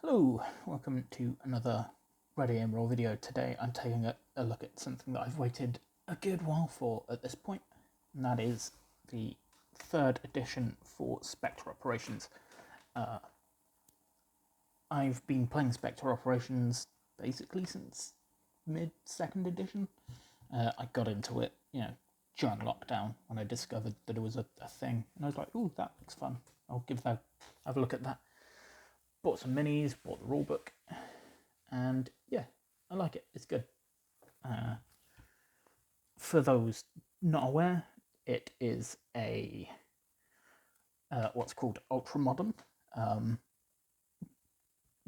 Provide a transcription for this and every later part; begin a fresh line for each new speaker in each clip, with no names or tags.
Hello, welcome to another Ready Aim Roll video. Today I'm taking a look at something that I've waited a good while for at this point, and that is the third edition for Spectre Operations. I've been playing Spectre Operations basically since mid-second edition. I got into it, during lockdown when I discovered that it was a thing, and I was like, ooh, that looks fun. I'll have a look at that. Bought some minis, bought the rulebook, and yeah, I like it. It's good. For those not aware, it is a what's called ultra modern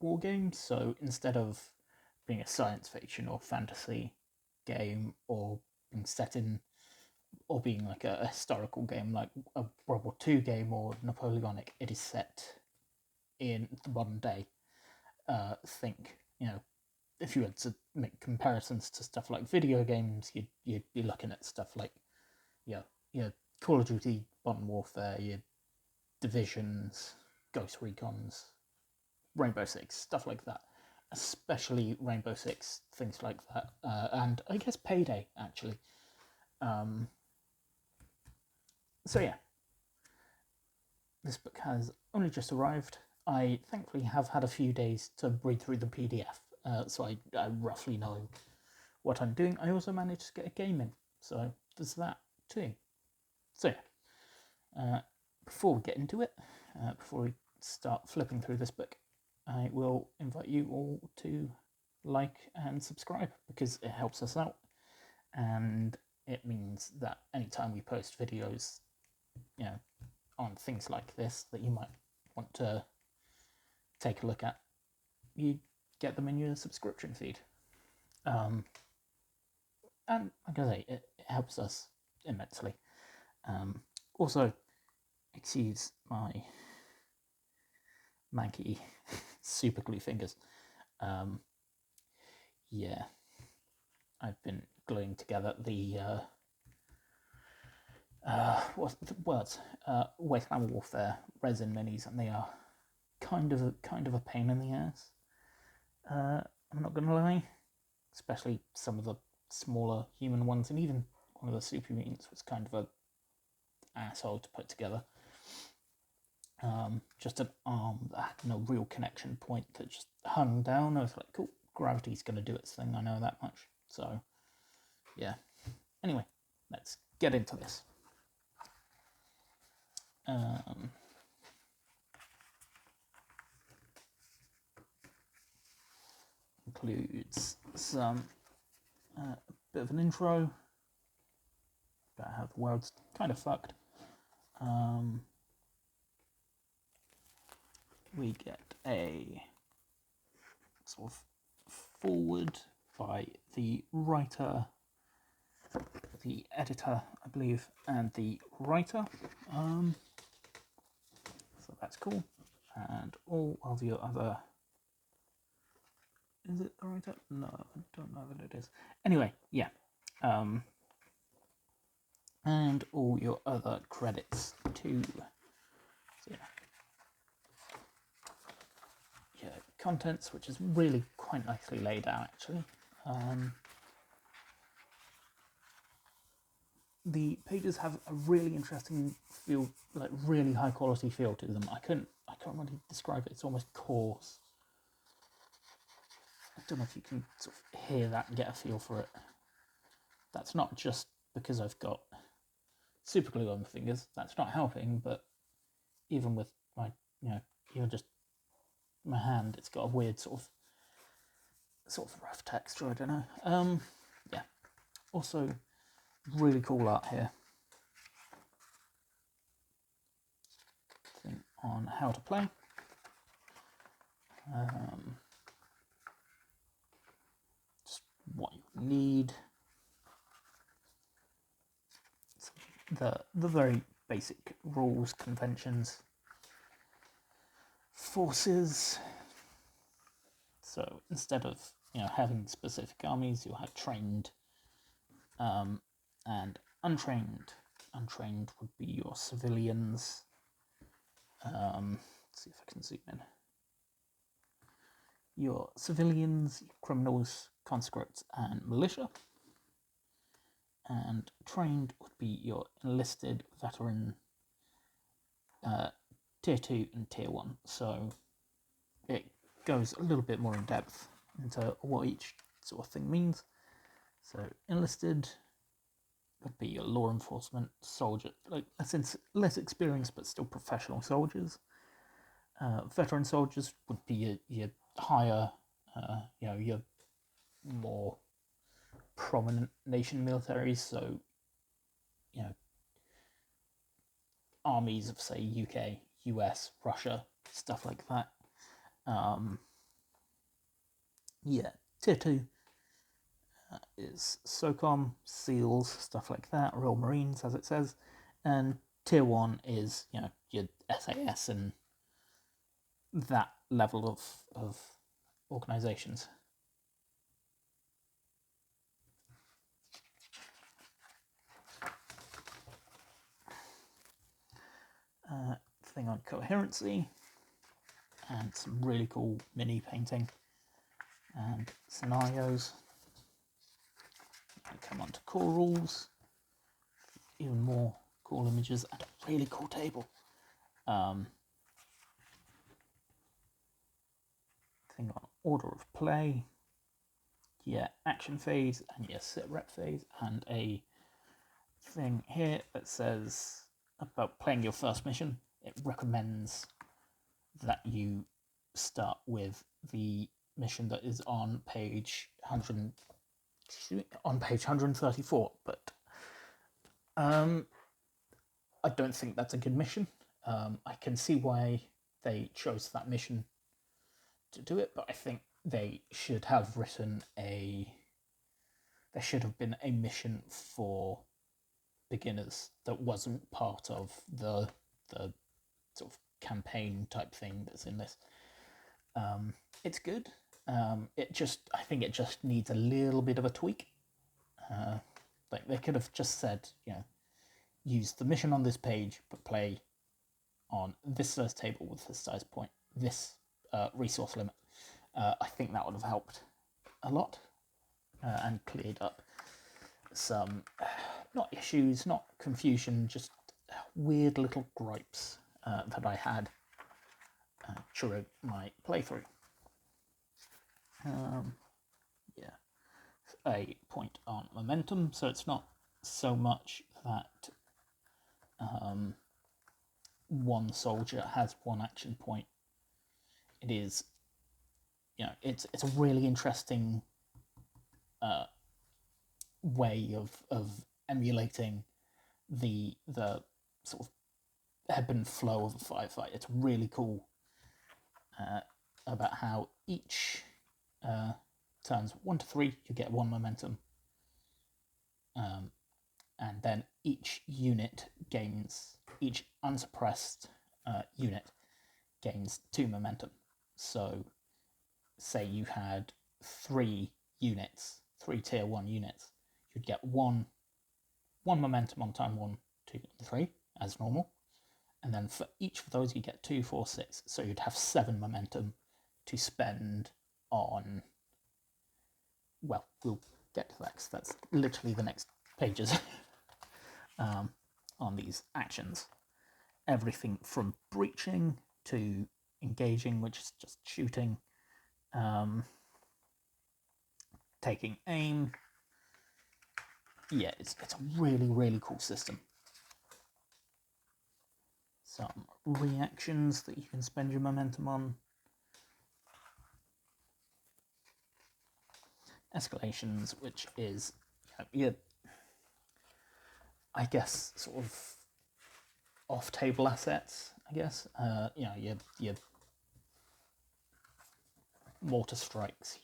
war game. So instead of being a science fiction or fantasy game, or being set in, or being like a historical game like a World War II game or Napoleonic, it is set in the modern day. Think, if you had to make comparisons to stuff like video games, you'd be looking at stuff like your Call of Duty, Modern Warfare, your Divisions, Ghost Recons, Rainbow Six, stuff like that. Especially Rainbow Six, things like that, and I guess Payday actually. So yeah, this book has only just arrived. I thankfully have had a few days to read through the PDF, so I roughly know what I'm doing. I also managed to get a game in, so there's that too. So yeah, before we get into it, before we start flipping through this book, I will invite you all to like and subscribe, because it helps us out, and it means that anytime we post videos, on things like this that you might want to take a look at, you get them in your subscription feed. And like I say, it helps us immensely. Also, excuse my manky super glue fingers. Yeah, I've been gluing together the what's the words? Wasteland Warfare resin minis, and they are kind of a pain in the ass. I'm not gonna lie, especially some of the smaller human ones, and even one of the super mutants was kind of a asshole to put together. Just an arm that had no real connection point that just hung down. I was like, cool, gravity's gonna do its thing, I know that much. So yeah. Anyway, let's get into this. Includes some bit of an intro about how the world's kind of fucked. We get a sort of forward by the writer, the editor, I believe, and the writer. So that's cool. And all of your other... Is it the writer? No, I don't know that it is. Anyway, yeah. And all your other credits too. So yeah, contents, which is really quite nicely laid out actually. The pages have a really interesting feel, like really high quality feel to them. I can't really describe it. It's almost coarse. I don't know if you can sort of hear that and get a feel for it. That's not just because I've got super glue on my fingers. That's not helping, but even with my, even just my hand, it's got a weird sort of rough texture. I don't know. Yeah. Also, really cool art here. Thing on how to play. Just what you need. The very basic rules, conventions, forces. So instead of having specific armies, you'll have trained and untrained. Untrained would be your civilians. Let's see if I can zoom in. your civilians, your criminals, conscripts, and militia. And trained would be your enlisted, veteran, tier 2 and tier 1. So it goes a little bit more in depth into what each sort of thing means. So enlisted would be your law enforcement soldier, like less experienced but still professional soldiers. Veteran soldiers would be your higher, your more prominent nation militaries. So, armies of say UK, US, Russia, stuff like that. Tier 2 is SOCOM, SEALs, stuff like that, Royal Marines, as it says, and tier 1 is your SAS and that level of organizations. Thing on coherency and some really cool mini painting and scenarios. And come on to core rules, even more cool images and a really cool table. Thing on order of play, action phase and sit rep phase, and a thing here that says about playing your first mission. It recommends that you start with the mission that is on page 134, but I don't think that's a good mission. I can see why they chose that mission to do it, but I think they should have written there should have been a mission for beginners that wasn't part of the sort of campaign type thing that's in this. It's good. I think it just needs a little bit of a tweak. Like they could have just said, use the mission on this page, but play on this size table with this size point, this resource limit. I think that would have helped a lot and cleared up some, not issues, not confusion, just weird little gripes that I had during my playthrough. A point on momentum, so it's not so much that one soldier has one action point. It is, it's a really interesting way of emulating the sort of ebb and flow of a firefight. It's really cool about how each turns 1 to 3, you get 1 momentum, and then each unsuppressed unit gains 2 momentum. So say you had 3 tier 1 units, you'd get one momentum on turn 1, 2, and 3 as normal, and then for each of those you get 2, 4, 6, so you'd have 7 momentum to spend on, well, we'll get to that because that's literally the next pages on these actions. Everything from breaching to engaging, which is just shooting, taking aim. It's a really, really cool system. Some reactions that you can spend your momentum on. Escalations, which is, I guess, sort of off-table assets, I guess. Your mortar strikes,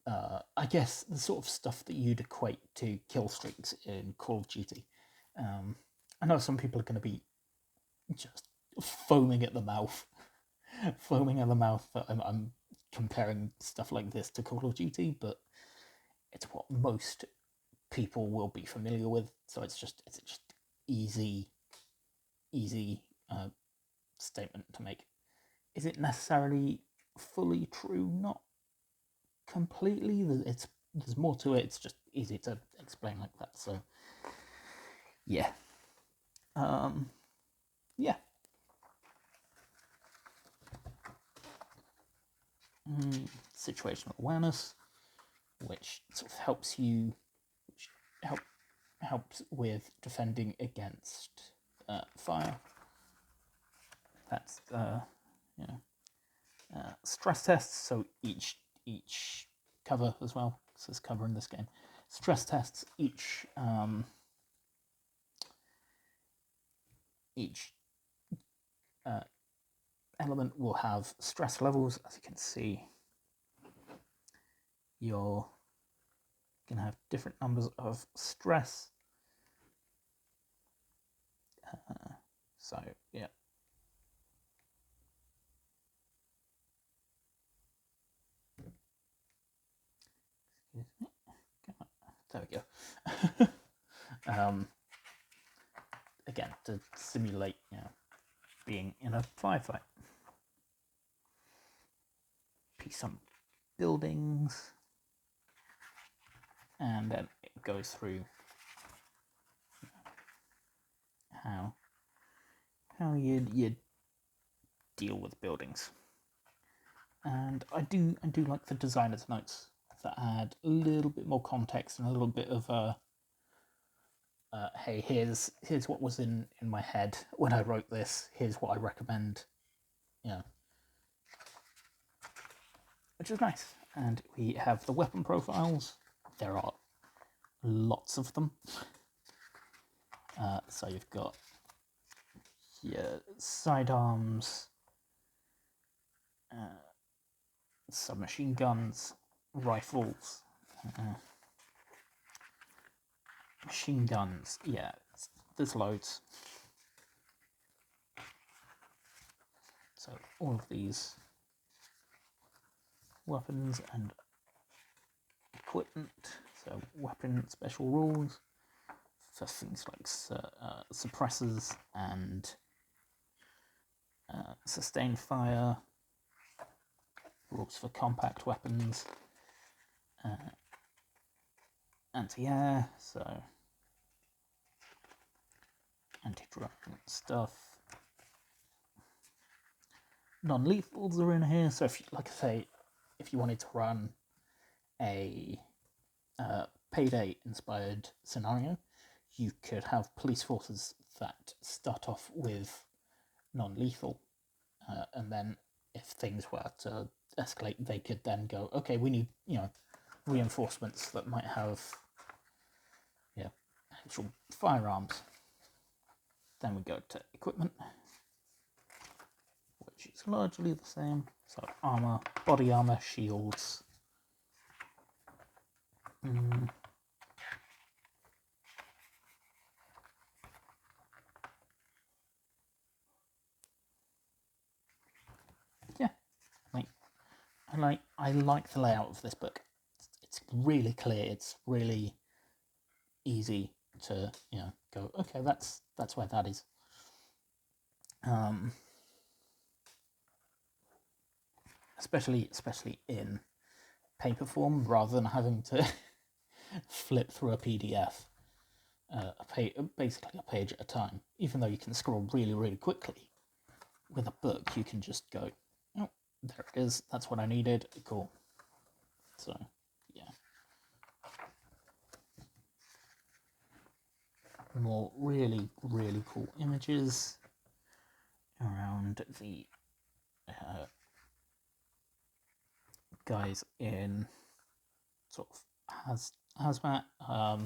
I guess the sort of stuff that you'd equate to kill streaks in Call of Duty. I know some people are going to be just foaming at the mouth that I'm comparing stuff like this to Call of Duty, but it's what most people will be familiar with, so it's just easy statement to make. Is it necessarily fully true? Not completely. There's more to it. It's just easy to explain like that. So, yeah. Yeah. Situational awareness, which sort of helps you, helps with defending against fire. That's stress tests. So each cover as well. So there's cover in this game. Stress tests. Each element will have stress levels. As you can see, you're going to have different numbers of stress. So yeah. There we go. Again, to simulate, being in a firefight. Some buildings, and then it goes through how you'd deal with buildings. And I do like the designer's notes that add a little bit more context and a little bit of a hey, here's what was in my head when I wrote this. Here's what I recommend. Which is nice. And we have the weapon profiles. There are lots of them. So you've got your sidearms, submachine guns, rifles, machine guns. Yeah, there's loads. So all of these weapons and equipment. So weapon special rules for things like suppressors and sustained fire. Rules for compact weapons. Anti-air, so anti-drone stuff. Non-lethals are in here, so if you, like I say, if you wanted to run a Payday-inspired scenario, you could have police forces that start off with non-lethal, and then if things were to escalate, they could then go, okay, we need, reinforcements that might have, actual firearms. Then we go to equipment, which is largely the same. So armor, body armor, shields. Yeah, I like the layout of this book. It's really clear. It's really easy to go, okay, that's where that is. Especially in paper form, rather than having to flip through a PDF, basically a page at a time. Even though you can scroll really, really quickly, with a book you can just go, oh, there it is. That's what I needed. Cool. So yeah. More really, really cool images around the guys in sort of hazmat. I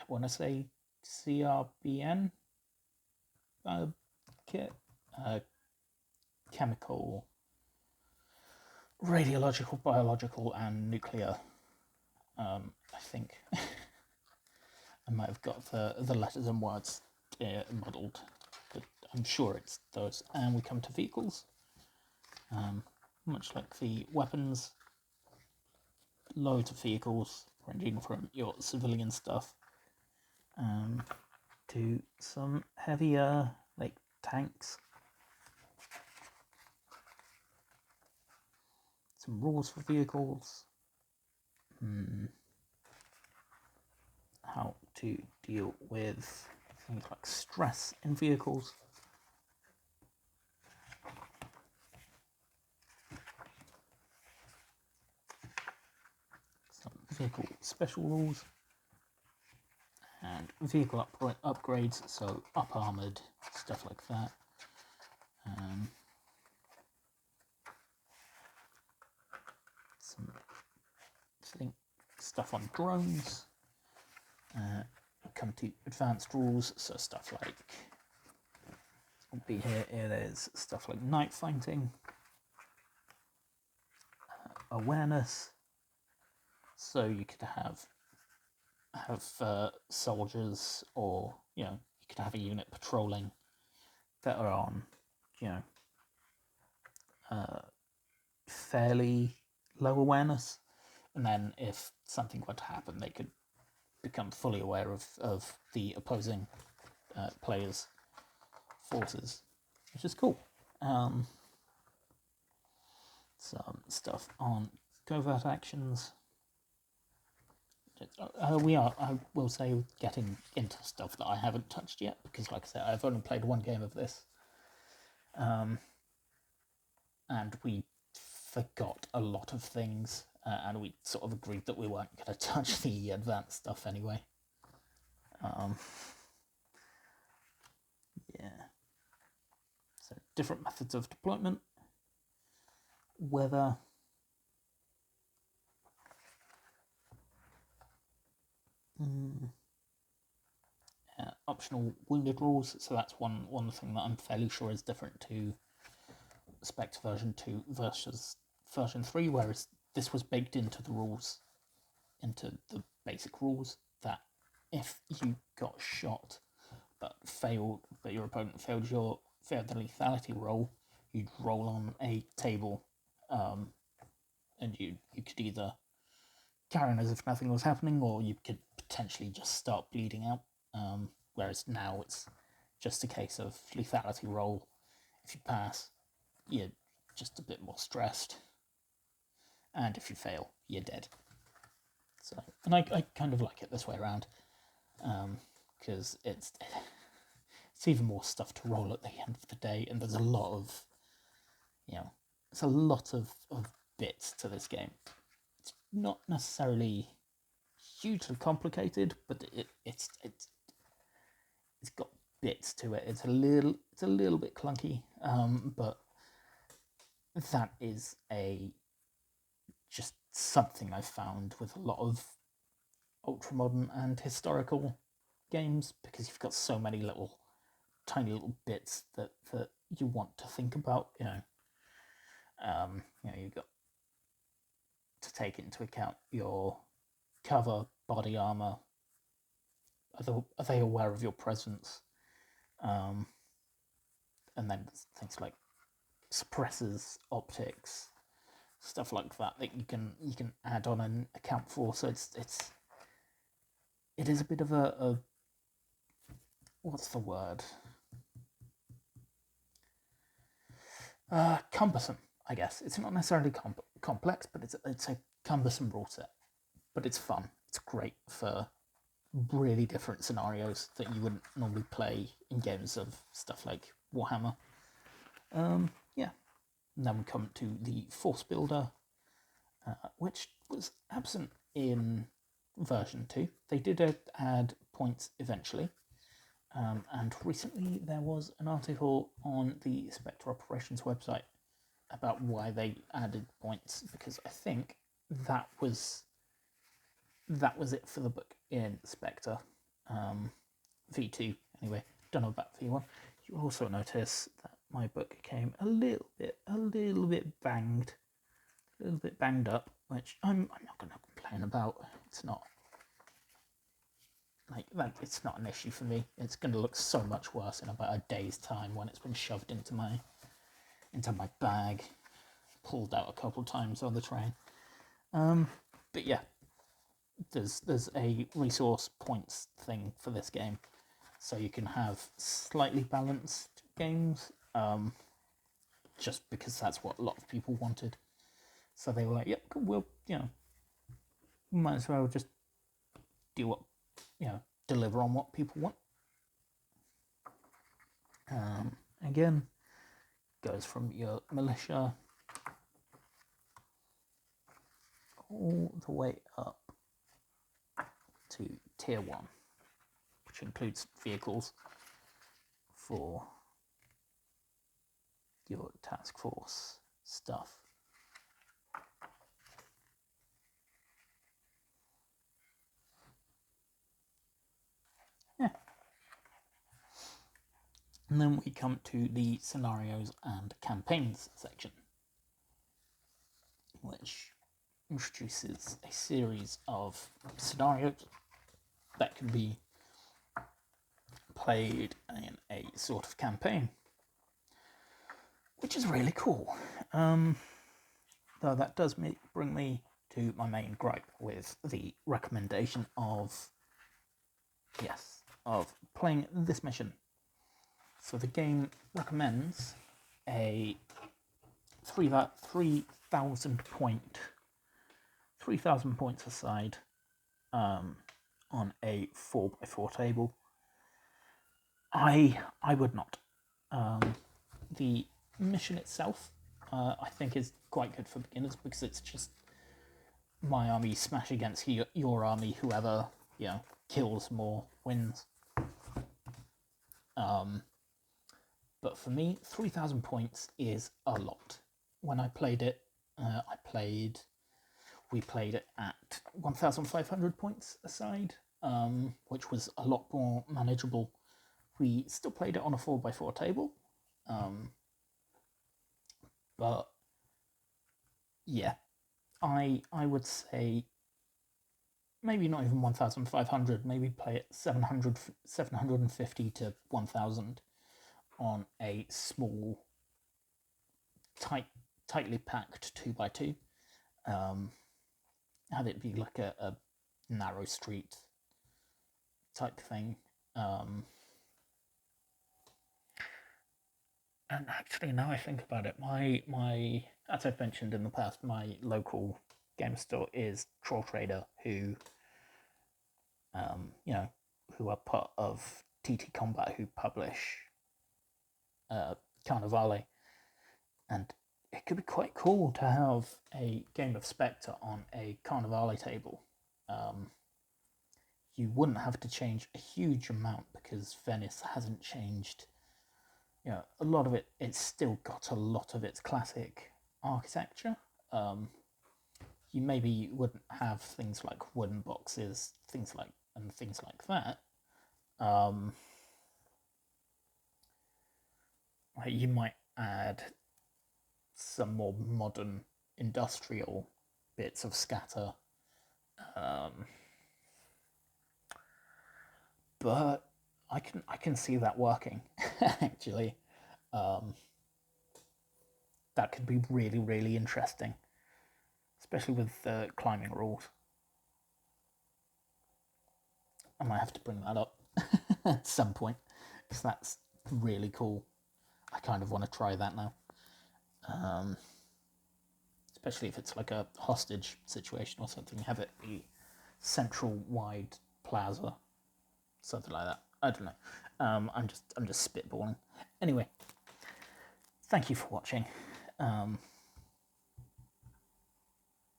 want to say CRBN kit, chemical, radiological, biological, and nuclear. I think I might have got the letters and words muddled, but I'm sure it's those. And we come to vehicles. Much like the weapons, loads of vehicles ranging from your civilian stuff to some heavier, tanks. Some rules for vehicles. How to deal with things like stress in vehicles. Some vehicle special rules. And vehicle upgrades, so up armoured, stuff like that. Some stuff on drones. Come to advanced rules, so stuff like will be here. There's stuff like night fighting, awareness. So you could have soldiers, or you could have a unit patrolling that are on fairly low awareness, and then if something were to happen, they could become fully aware of the opposing players' forces, which is cool. Some stuff on covert actions. I will say, getting into stuff that I haven't touched yet, because like I said, I've only played one game of this. And we forgot a lot of things, and we sort of agreed that we weren't going to touch the advanced stuff anyway. So different methods of deployment, weather, optional wounded rules. So that's one thing that I'm fairly sure is different to Spectre version 2 versus version 3, whereas this was baked into the rules, into the basic rules, that if you got shot but your opponent failed the lethality roll, you'd roll on a table, and you could either carry on as if nothing was happening, or you could potentially just start bleeding out. Whereas now it's just a case of lethality roll. If you pass, you're just a bit more stressed, and if you fail, you're dead. So, and I kind of like it this way around, because it's even more stuff to roll at the end of the day, and there's a lot of, it's a lot of bits to this game. It's not necessarily hugely complicated, but it's got bits to it. It's a little bit clunky, but that is just something I've found with a lot of ultra-modern and historical games, because you've got so many tiny little bits that you want to think about. You've got to take into account your cover, body armor. Are they aware of your presence? And then things like suppressors, optics, stuff like that you can add on and account for. So it is a bit of a what's the word? Cumbersome, I guess. It's not necessarily complex, but it's a cumbersome rule set. But it's fun. It's great for really different scenarios that you wouldn't normally play in games of stuff like Warhammer. And then we come to the Force Builder, which was absent in version 2. They did add points eventually, and recently there was an article on the Spectre Operations website about why they added points, because I think that was it for the book in Spectre V2 anyway. Don't know about V1. You also notice that my book came a little bit banged, a little bit banged up, which I'm not going to complain about. It's not it's not an issue for me. It's going to look so much worse in about a day's time when it's been shoved into my bag, pulled out a couple of times on the train. But yeah, there's a resource points thing for this game, so you can have slightly balanced games, just because that's what a lot of people wanted. So they were like, "Yep, we'll might as well just do what deliver on what people want." Again, goes from your militia all the way up to tier 1, which includes vehicles for your task force stuff. Yeah. And then we come to the scenarios and campaigns section, which introduces a series of scenarios that can be played in a sort of campaign, which is really cool. Though that does bring me to my main gripe with the recommendation of playing this mission. So the game recommends a 3,000 points aside on a 4x4 table. I would not. The mission itself, I think, is quite good for beginners because it's just my army smash against your army. Whoever kills more wins. But for me, 3,000 points is a lot. When I played it, we played it at 1,500 points aside, which was a lot more manageable. We still played it on a 4x4 table, but yeah, I would say maybe not even 1,500, maybe play it 750 to 1,000 on a small, tightly packed 2x2. Have it be like a narrow street type thing. And actually, now I think about it, my as I've mentioned in the past, my local game store is Troll Trader, who who are part of TT Combat, who publish Carnivale, and it could be quite cool to have a game of Spectre on a Carnivale table. You wouldn't have to change a huge amount because Venice hasn't changed. A lot of it's still got a lot of its classic architecture. You maybe wouldn't have things like wooden boxes, things like that. You might add some more modern industrial bits of scatter, but I can see that working. Actually, that could be really, really interesting, especially with the climbing rules. I might have to bring that up at some point because that's really cool. I kind of want to try that now, especially if it's like a hostage situation or something. Have it be central wide plaza, something like that. I don't know. I'm just spitballing. Anyway, thank you for watching.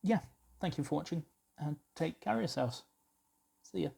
Yeah, thank you for watching, and take care of yourselves. See ya.